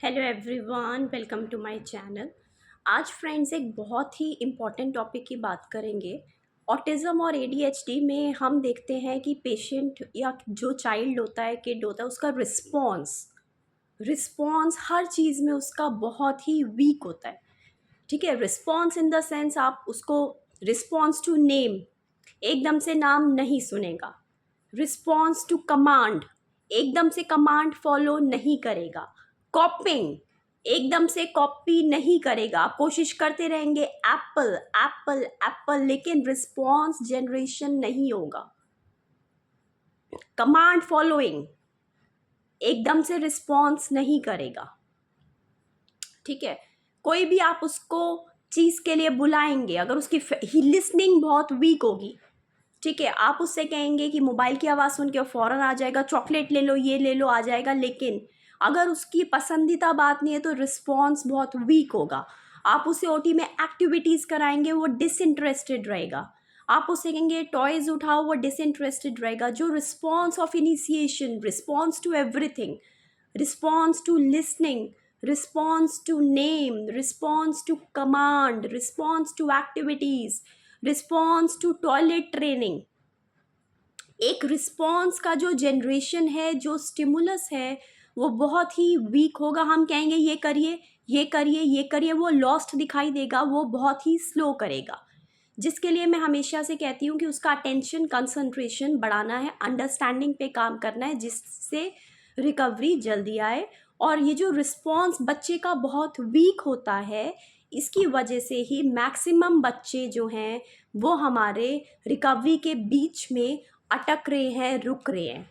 Hello everyone, welcome to my channel. आज friends एक बहुत ही इम्पॉर्टेंट टॉपिक की बात करेंगे। ऑटिज़म और एडीएचडी में हम देखते हैं कि पेशेंट या जो चाइल्ड होता है, किड होता है, उसका रिस्पॉन्स हर चीज़ में उसका बहुत ही वीक होता है। ठीक है, रिस्पॉन्स इन द सेंस आप उसको रिस्पॉन्स टू नेम एकदम से नाम नहीं सुनेगा। रिस्पॉन्स टू कमांड एकदम से कमांड फॉलो नहीं करेगा। कॉपिंग एकदम से कॉपी नहीं करेगा। आप कोशिश करते रहेंगे एप्पल एप्पल एप्पल, लेकिन रिस्पॉन्स जनरेशन नहीं होगा। कमांड फॉलोइंग एकदम से रिस्पॉन्स नहीं करेगा। ठीक है, कोई भी आप उसको चीज़ के लिए बुलाएंगे, अगर उसकी लिसनिंग बहुत वीक होगी, ठीक है, आप उससे कहेंगे कि मोबाइल की आवाज़ सुन के फ़ौरन आ जाएगा, चॉकलेट ले लो, ये ले लो, आ जाएगा, लेकिन अगर उसकी पसंदीदा बात नहीं है तो रिस्पॉन्स बहुत वीक होगा। आप उसे ओटी में एक्टिविटीज़ कराएंगे, वो डिसइंटरेस्टेड रहेगा। आप उसे कहेंगे टॉयज़ उठाओ, वो डिसइंटरेस्टेड रहेगा। जो response of initiation, response to everything, response to listening, response to name, response to command, response to activities, response to toilet training, एक रिस्पॉन्स का जो जनरेशन है, जो स्टिमुलस है, वो बहुत ही वीक होगा। हम कहेंगे ये करिए, ये करिए, ये करिए, वो लॉस्ट दिखाई देगा, वो बहुत ही स्लो करेगा। जिसके लिए मैं हमेशा से कहती हूँ कि उसका अटेंशन कंसंट्रेशन बढ़ाना है, अंडरस्टैंडिंग पे काम करना है, जिससे रिकवरी जल्दी आए। और ये जो रिस्पॉन्स बच्चे का बहुत वीक होता है, इसकी वजह से ही मैक्सिमम बच्चे जो हैं वो हमारे रिकवरी के बीच में अटक रहे हैं, रुक रहे हैं।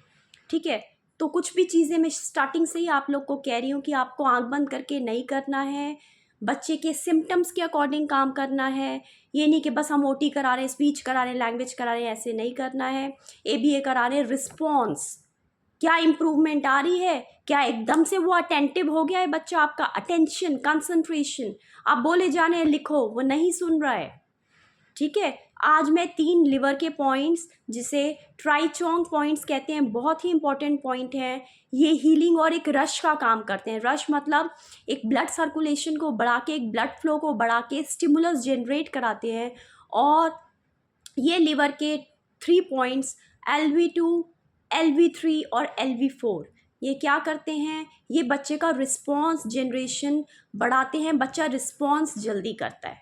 ठीक है, तो कुछ भी चीज़ें मैं स्टार्टिंग से ही आप लोग को कह रही हूँ कि आपको आंख बंद करके नहीं करना है, बच्चे के सिम्टम्स के अकॉर्डिंग काम करना है। ये नहीं कि बस हम ओटी करा रहे हैं, स्पीच करा रहे हैं, लैंग्वेज करा रहे हैं, ऐसे नहीं करना है। एबीए करा रहे हैं, रिस्पॉन्स क्या इम्प्रूवमेंट आ रही है, क्या एकदम से वो अटेंटिव हो गया है बच्चा, आपका अटेंशन कंसंट्रेशन, आप बोले जाने लिखो, वो नहीं सुन रहा है। ठीक है, आज मैं 3 लिवर के पॉइंट्स, जिसे ट्राइचोंग पॉइंट्स कहते हैं, बहुत ही इंपॉर्टेंट पॉइंट हैं। ये हीलिंग और एक रश का काम करते हैं। रश मतलब एक ब्लड सर्कुलेशन को बढ़ा के, एक ब्लड फ्लो को बढ़ा के स्टिमुलस जनरेट कराते हैं। और ये लिवर के 3 पॉइंट्स LV2, LV3 और LV4, ये क्या करते हैं, ये बच्चे का रिस्पॉन्स जनरेशन बढ़ाते हैं, बच्चा रिस्पॉन्स जल्दी करता है।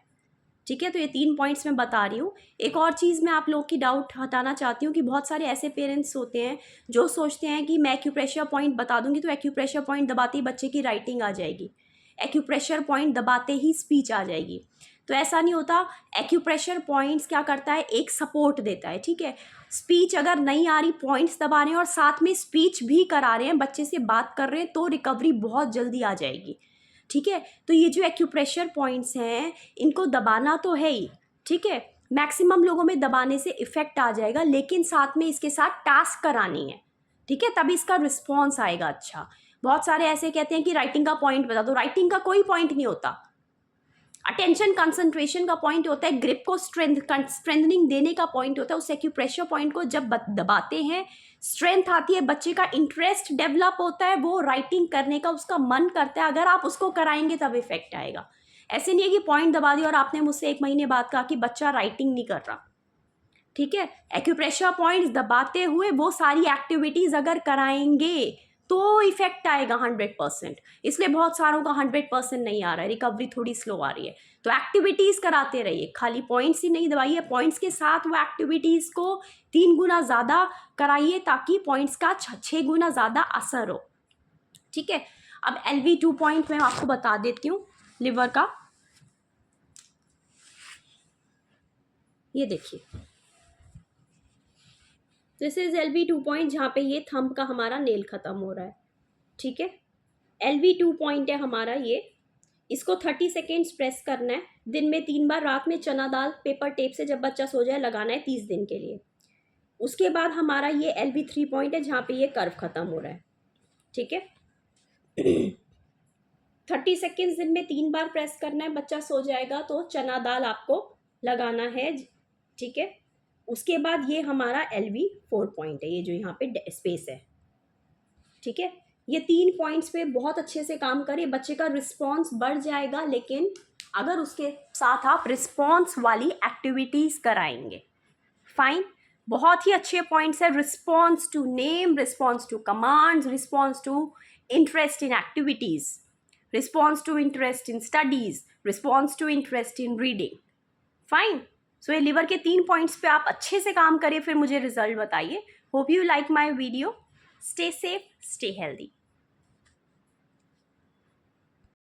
ठीक है, तो ये 3 पॉइंट्स मैं बता रही हूँ। एक और चीज़ मैं आप लोग की डाउट हटाना चाहती हूँ कि बहुत सारे ऐसे पेरेंट्स होते हैं जो सोचते हैं कि मैं एक्यूप्रेशर पॉइंट बता दूंगी तो एक्यूप्रेशर पॉइंट दबाते ही बच्चे की राइटिंग आ जाएगी, एक्यूप्रेशर पॉइंट दबाते ही स्पीच आ जाएगी। तो ऐसा नहीं होता। एक्यूप्रेशर पॉइंट्स क्या करता है, एक सपोर्ट देता है। ठीक है, स्पीच अगर नहीं आ रही, पॉइंट्स दबा रहे हैं और साथ में स्पीच भी करा रहे हैं, बच्चे से बात कर रहे हैं, तो रिकवरी बहुत जल्दी आ जाएगी। ठीक है, तो ये जो एक्यूप्रेशर पॉइंट्स हैं, इनको दबाना तो है ही। ठीक है, मैक्सिमम लोगों में दबाने से इफेक्ट आ जाएगा, लेकिन साथ में इसके साथ टास्क करानी है। ठीक है, तभी इसका रिस्पॉन्स आएगा अच्छा। बहुत सारे ऐसे कहते हैं कि राइटिंग का पॉइंट बता दो, राइटिंग का कोई पॉइंट नहीं होता। अटेंशन कंसंट्रेशन का पॉइंट होता है, ग्रिप को स्ट्रेंथनिंग देने का पॉइंट होता है। उस एक्यूप्रेशर पॉइंट को जब दबाते हैं, स्ट्रेंथ आती है, बच्चे का इंटरेस्ट डेवलप होता है, वो राइटिंग करने का उसका मन करता है। अगर आप उसको कराएंगे तब इफेक्ट आएगा। ऐसे नहीं है कि पॉइंट दबा दिया और आपने मुझसे 1 महीने बाद कहा कि बच्चा राइटिंग नहीं कर रहा। ठीक है, एक्यूप्रेशर पॉइंट्स दबाते हुए वो सारी एक्टिविटीज अगर कराएंगे तो इफेक्ट आएगा 100%। इसलिए बहुत सारों का 100% नहीं आ रहा है, रिकवरी थोड़ी स्लो आ रही है। तो एक्टिविटीज कराते रहिए, खाली पॉइंट्स ही नहीं दबाइए, पॉइंट्स के साथ वो एक्टिविटीज को 3 गुना ज़्यादा कराइए, ताकि पॉइंट्स का 6 गुना ज़्यादा असर हो। ठीक है, अब LV2 पॉइंट मैं आपको बता देती हूँ लिवर का। ये देखिए, दिस इज LV2 पॉइंट, जहाँ पे ये थंब का हमारा नेल खत्म हो रहा है। ठीक है, LV2 पॉइंट है हमारा ये। इसको 30 सेकेंड्स प्रेस करना है, दिन में 3 बार, रात में चना दाल पेपर टेप से जब बच्चा सो जाए लगाना है 30 दिन के लिए। उसके बाद हमारा ये LV3 पॉइंट है, जहाँ पे ये कर्व खत्म हो रहा है। ठीक है, 30 सेकेंड्स दिन में 3 बार प्रेस करना है, बच्चा सो जाएगा तो चना दाल आपको लगाना है। ठीक है, उसके बाद ये हमारा LV4 पॉइंट है, ये जो यहाँ पे स्पेस है। ठीक है, ये 3 पॉइंट्स पे बहुत अच्छे से काम करिए, बच्चे का रिस्पॉन्स बढ़ जाएगा, लेकिन अगर उसके साथ आप रिस्पॉन्स वाली एक्टिविटीज़ कराएंगे। फाइन, बहुत ही अच्छे पॉइंट्स है। Response to name, response to commands, response to interest in activities, response to interest in studies, response to interest in reading. Fine, so ये लिवर के 3 पॉइंट्स पे आप अच्छे से काम करिए, फिर मुझे रिजल्ट बताइए। Hope you like my video. Stay safe, stay healthy.